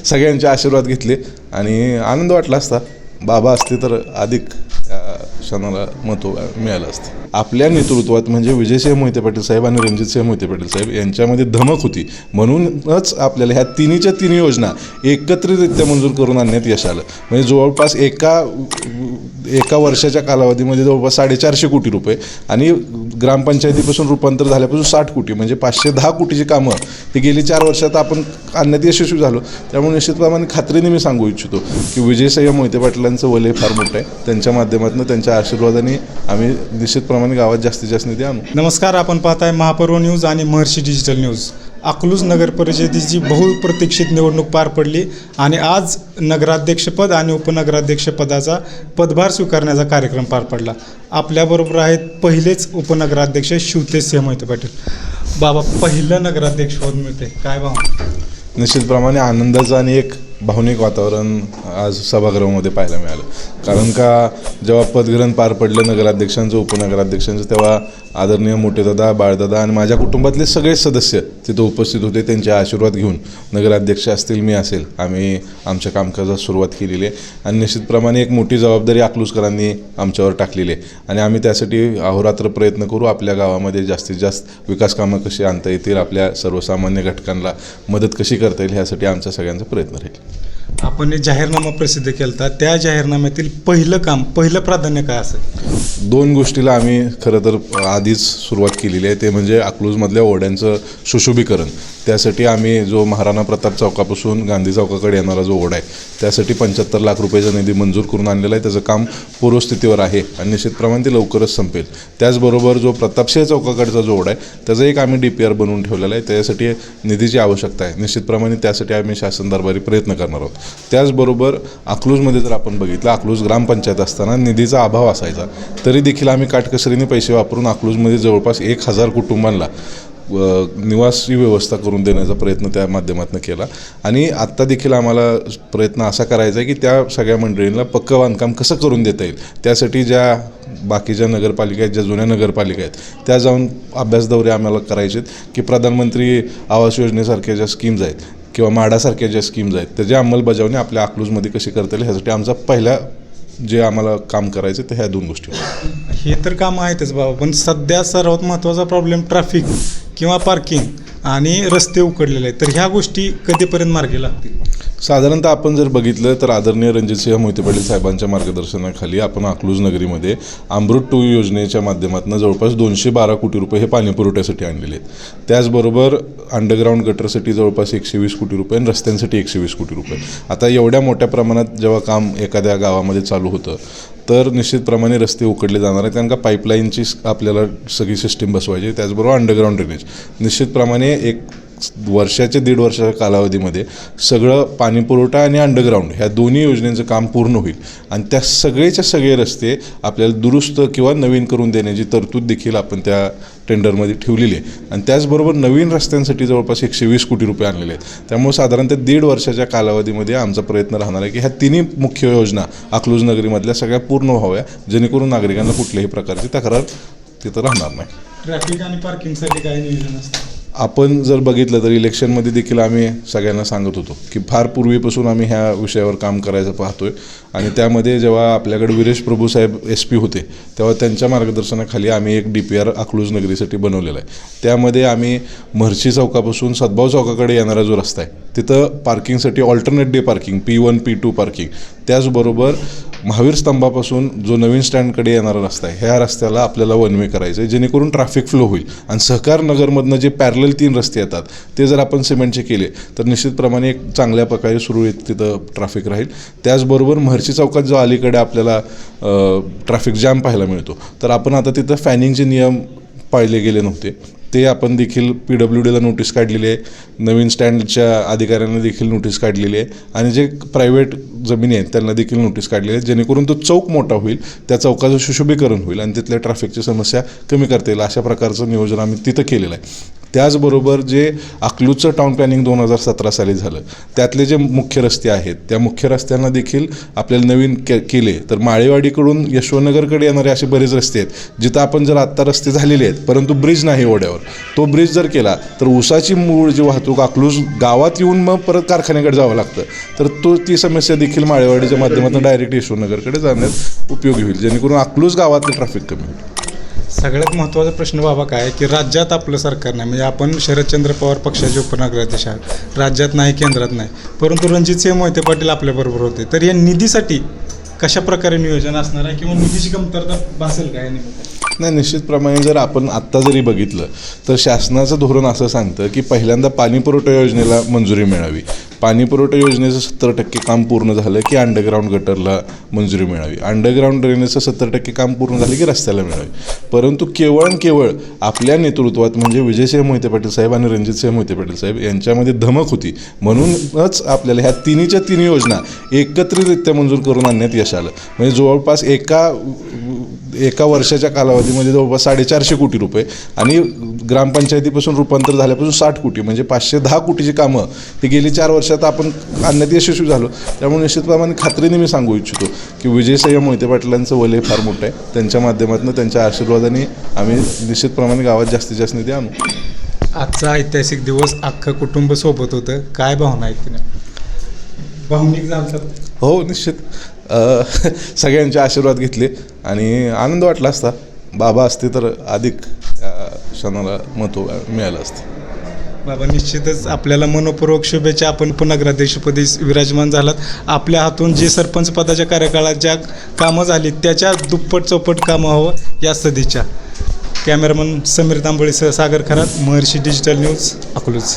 सगळ्यांचे आशीर्वाद घेतले आणि आनंद वाटला असता. बाबा असते तर अधिक क्षणाला महत्त्व मिळालं असतं. आपल्या नेतृत्वात म्हणजे विजयसिंह मोहिते पाटील साहेब आणि रणजितसिंह मोहिते पाटील साहेब यांच्यामध्ये धमक होती, म्हणूनच आपल्याला ह्या तिन्हीच्या तिन्ही योजना एकत्रितरित्या मंजूर करून आणण्यात यश आलं. म्हणजे जवळपास एका वर्षाच्या कालावधीमध्ये जवळपास 450 कोटी रुपये आणि ग्रामपंचायतीपासून रूपांतर झाल्यापासून 60 कोटी म्हणजे 510 कोटीची कामं ही गेली 4 वर्षात आपण आणण्यात यशस्वी झालो. त्यामुळे निश्चितप्रमाणे खात्रीने मी सांगू इच्छितो की विजयसिंह मोहिते पाटलांचं वलय फार मोठं आहे. त्यांच्या माध्यमातून त्यांच्या आशीर्वादाने आम्ही निश्चितप्रमाणे गावात जास्तीत जास्त निधी आणू. नमस्कार, आपण पाहताय महापर्व न्यूज आणि महर्षी डिजिटल न्यूज. अकलूज नगर परिषदेची बहुप्रतीक्षित निवडणूक पार पडली आणि आज नगराध्यक्षपद आणि उपनगराध्यक्षपदाचा पदभार स्वीकारण्याचा कार्यक्रम पार पडला. आपल्याबरोबर आहेत पहिलेच उपनगराध्यक्ष शिवतेजसिंह मोहिते पाटील. बाबा, पहिलं नगराध्यक्षपद मिळते, काय भावना? निश्चितप्रमाणे आनंदाचं आणि एक भावनिक वातावरण आज सभागृहामध्ये पाहायला मिळालं. कारण का जेव्हा पदग्रहण पार पडलं नगराध्यक्षांचं उपनगराध्यक्षांचं, तेव्हा आदरणीय मोठेदादा, बाळदादा आणि माझ्या कुटुंबातले सगळे सदस्य तिथं उपस्थित होते. त्यांचे आशीर्वाद घेऊन नगराध्यक्ष असतील, मी असेल, आम्ही आमच्या कामकाजास सुरुवात केलेली आहे. आणि निश्चितप्रमाणे एक मोठी जबाबदारी अकलूजकरांनी आमच्यावर टाकलेली आहे आणि आम्ही त्यासाठी अहोरात्र प्रयत्न करू. आपल्या गावामध्ये जास्तीत जास्त विकास कामं कशी आणता येतील, आपल्या सर्वसामान्य घटकांना मदत कशी करता येईल, ह्यासाठी आमचा सगळ्यांचा प्रयत्न राहील. आपण जाहीरनामा प्रसिद्ध केला, त्या जाहीरनाम्यातील पहिलं प्राधान्य काय असेल? 2 गोष्टीला आम्ही खरं तर आधीच सुरुवात केलेली आहे. ते म्हणजे अकलूजमधल्या ओढ्यांचं सुशोभीकरण. त्यासाठी आम्ही जो महाराणा प्रताप चौकापासून गांधी चौकाकडे येणारा जो ओढा आहे त्यासाठी 75 लाख रुपयाचा निधी मंजूर करून आणलेला आहे. त्याचं काम पूर्वस्थितीवर आहे आणि निश्चितप्रमाणे ते लवकरच संपेल. त्याचबरोबर जो प्रतापसिंह चौकाकडचा जो ओढा आहे त्याचा एक आम्ही DPR बनवून ठेवलेला आहे. त्यासाठी निधीची आवश्यकता आहे. निश्चितप्रमाणे त्यासाठी आम्ही शासन दरबारी प्रयत्न करणार आहोत. त्याचबरोबर अकलूजमध्ये जर आपण बघितलं, अकलूज ग्रामपंचायत असताना निधीचा अभाव असायचा, तरी देखील आम्ही काटकसरीने पैसे वापरून अकलूजमध्ये जवळपास 1000 कुटुंबांना निवासी व्यवस्था करून देण्याचा प्रयत्न त्या माध्यमातून केला. आणि आत्ता देखील आम्हाला प्रयत्न असा करायचा आहे की त्या सगळ्या मंडळींना पक्कं बांधकाम कसं करून देता येईल, त्यासाठी ज्या बाकीच्या नगरपालिका आहेत, ज्या जुन्या नगरपालिका आहेत, त्या जाऊन अभ्यास दौरे आम्हाला करायचे आहेत की प्रधानमंत्री आवास योजनेसारख्या ज्या स्कीम्स आहेत किंवा म्हाडासारख्या ज्या स्कीम्स आहेत त्याची अंमलबजावणी आपल्या अकलूजमध्ये कशी करता येईल, ह्यासाठी आमचा पहिला जे आम्हाला काम करायचं ते ह्या 2 गोष्टी. हे तर काम आहेतच बाबा, पण सध्या सर्वात महत्त्वाचा प्रॉब्लेम ट्रॅफिक किंवा पार्किंग आणि रस्ते उकडलेले आहेत. तर ह्या गोष्टी कधीपर्यंत मार्गी लागतील? साधारणतः आपण जर बघितलं तर आदरणीय रणजितसिंह मोहिते पाटील साहेबांच्या मार्गदर्शनाखाली आपण अकलूज नगरीमध्ये अमृत 2 योजनेच्या माध्यमातून जवळपास 212 कोटी रुपये हे पाणी पुरवठ्यासाठी आणलेले आहेत. त्याचबरोबर अंडरग्राऊंड गटरसाठी जवळपास 120 कोटी रुपये आणि रस्त्यांसाठी 120 कोटी रुपये. आता एवढ्या मोठ्या प्रमाणात जेव्हा काम एखाद्या गावामध्ये चालू होतं तर निश्चितप्रमाणे रस्ते उकडले जाणार आहेत, कारण का पाईपलाईनची आपल्याला सगळी सिस्टीम बसवायची. त्याचबरोबर अंडरग्राऊंड ड्रेनेज. निश्चितप्रमाणे 1 वर्षाच्या 1.5 वर्षाच्या कालावधीमध्ये सगळं पाणीपुरवठा आणि अंडरग्राऊंड ह्या दोन्ही योजनेचं काम पूर्ण होईल आणि त्या सगळेच्या सगळे रस्ते आपल्याला दुरुस्त किंवा नवीन करून देण्याची तरतूद देखील आपण त्या टेंडरमध्ये ठेवलेली आहे. आणि त्याचबरोबर नवीन रस्त्यांसाठी जवळपास 120 कोटी रुपये आणलेले आहेत. त्यामुळे साधारणतः 1.5 वर्षाच्या कालावधीमध्ये आमचा प्रयत्न राहणार आहे की ह्या तिन्ही मुख्य योजना अकलूज नगरीमधल्या सगळ्या पूर्ण व्हाव्या, जेणेकरून नागरिकांना कुठल्याही प्रकारची तक्रार तिथं राहणार नाही. ट्रॅफिक आणि पार्किंगसाठी काय नियोजन असतं? आपण जर बघितलं तर इलेक्शनमध्ये देखील आम्ही सगळ्यांना सांगत होतो की फार पूर्वीपासून आम्ही ह्या विषयावर काम करायचं पाहतोय आणि त्यामध्ये जेव्हा आपल्याकडे विरेश प्रभू साहेब SP होते तेव्हा त्यांच्या मार्गदर्शनाखाली आम्ही एक DPR अकलूज नगरीसाठी बनवलेला आहे. त्यामध्ये आम्ही महर्षी चौकापासून सद्भाव चौकाकडे येणारा जो रस्ता आहे तिथं पार्किंगसाठी alternate day parking P1 P2 parking, त्याचबरोबर महावीर स्तंभापासून जो नवीन स्टँडकडे येणारा रस्ता आहे ह्या रस्त्याला आपल्याला वन वे करायचं आहे, जेणेकरून ट्रॅफिक फ्लो होईल. आणि सहकार नगरमधनं जे पॅरलल 3 रस्ते येतात ते जर आपण सिमेंटचे केले तर निश्चितप्रमाणे एक चांगल्या प्रकारे सुरळीत तिथं ट्रॅफिक राहील. त्याचबरोबर महर्षी चौकात जो अलीकडे आपल्याला ट्रॅफिक जॅम पाहायला मिळतो, तर आपण आता तिथं फॅनिंगचे नियम पाळले गेले नव्हते, ते आपण देखील PWDला नोटीस काढलेली आहे. नवीन स्टँडच्या अधिकाऱ्यांना देखील नोटीस काढलेली आहे आणि जे प्रायव्हेट जमिनी आहेत त्यांना देखील नोटीस काढलेली आहे, जेणेकरून तो चौक मोठा होईल, त्या चौकाचं सुशोभीकरण होईल आणि तिथल्या ट्रॅफिकची समस्या कमी करता येईल. अशा प्रकारचं नियोजन आम्ही तिथं केलेलं आहे. त्याचबरोबर जे अकलूजचं टाउन प्लॅनिंग 2017 साली झालं त्यातले जे मुख्य रस्ते आहेत त्या मुख्य रस्त्यांना देखील आपल्याला नवीन केले तर माळेवाडीकडून यशवंतनगरकडे येणारे असे बरेच रस्ते आहेत जिथं आपण जर आत्ता रस्ते झालेले आहेत परंतु ब्रिज नाही ओढ्यावर, तो ब्रिज जर केला तर ऊसाची मूळ जी वाहतूक अकलूज गावात येऊन मग परत कारखान्याकडे जावं लागतं, तर ती समस्या देखील माळेवाडीच्या माध्यमातून डायरेक्ट यशवंतनगरकडे जाण्यात उपयोगी होईल, जेणेकरून अकलूज गावातलं ट्रॅफिक कमी होईल. सगळ्यात महत्त्वाचा प्रश्न बाबा काय आहे की राज्यात आपलं सरकार नाही, म्हणजे आपण शरदचंद्र पवार पक्षाचे उपनगराध्यक्ष आहात, राज्यात नाही केंद्रात नाही, परंतु रणजितसिंह मोहिते पाटील आपल्याबरोबर होते, तर या निधीसाठी कशा प्रकारे नियोजन असणार आहे किंवा निधीची कमतरता भासेल काय नाही, निश्चितप्रमाणे जर आपण आत्ता जरी बघितलं तर शासनाचं धोरण असं सांगतं की पहिल्यांदा पाणीपुरवठा योजनेला मंजुरी मिळावी, पाणीपुरवठा योजनेचं 70% काम पूर्ण झालं की अंडरग्राऊंड गटरला मंजुरी मिळावी, अंडरग्राऊंड ड्रेनेजचं 70% काम पूर्ण झालं की रस्त्याला मिळावी. परंतु केवळ आणि केवळ आपल्या नेतृत्वात म्हणजे विजयसिंह मोहिते पाटील साहेब आणि रणजितसिंह मोहिते पाटील साहेब यांच्यामध्ये धमक होती, म्हणूनच आपल्याला ह्या तिन्हीच्या तिन्ही योजना एकत्रितरित्या मंजूर करून आणण्यात यश आलं. म्हणजे जवळपास एका वर्षाच्या कालावधीमध्ये जवळपास 450 कोटी रुपये आणि ग्रामपंचायतीपासून रूपांतर झाल्यापासून 60 कोटी म्हणजे 510 कोटीची कामं ही गेली 4 वर्षात आपण आणण्यात यशस्वी झालो. त्यामुळे निश्चितप्रमाणे खात्रीने मी सांगू इच्छितो की विजयसिंह मोहिते पाटलांचं वलय फार मोठं आहे, त्यांच्या माध्यमातून त्यांच्या आशीर्वादाने आम्ही निश्चितप्रमाणे गावात जास्तीत जास्त निधी आणू. आजचा ऐतिहासिक दिवस अख्खं कुटुंब सोबत होतं, काय भावना आहेत की नाही? भावनिक झालं? हो निश्चित, सगळ्यांचे आशीर्वाद घेतले आणि आनंद वाटला असता, बाबा असते तर अधिक क्षणाला महत्त्व मिळालं असतं. बाबा निश्चितच आपल्याला मनपूर्वक शुभेच्छा, आपण उपनगराध्यक्षपदी विराजमान झालात, आपल्या हातून जे सरपंच पदाच्या कार्यकाळात ज्या कामं झाली त्याच्या दुप्पट चौपट कामं हवं या सदिच्छा. कॅमेरामन समीर तांबोळीसह सागर खरात, महर्षी डिजिटल न्यूज, अकलूज.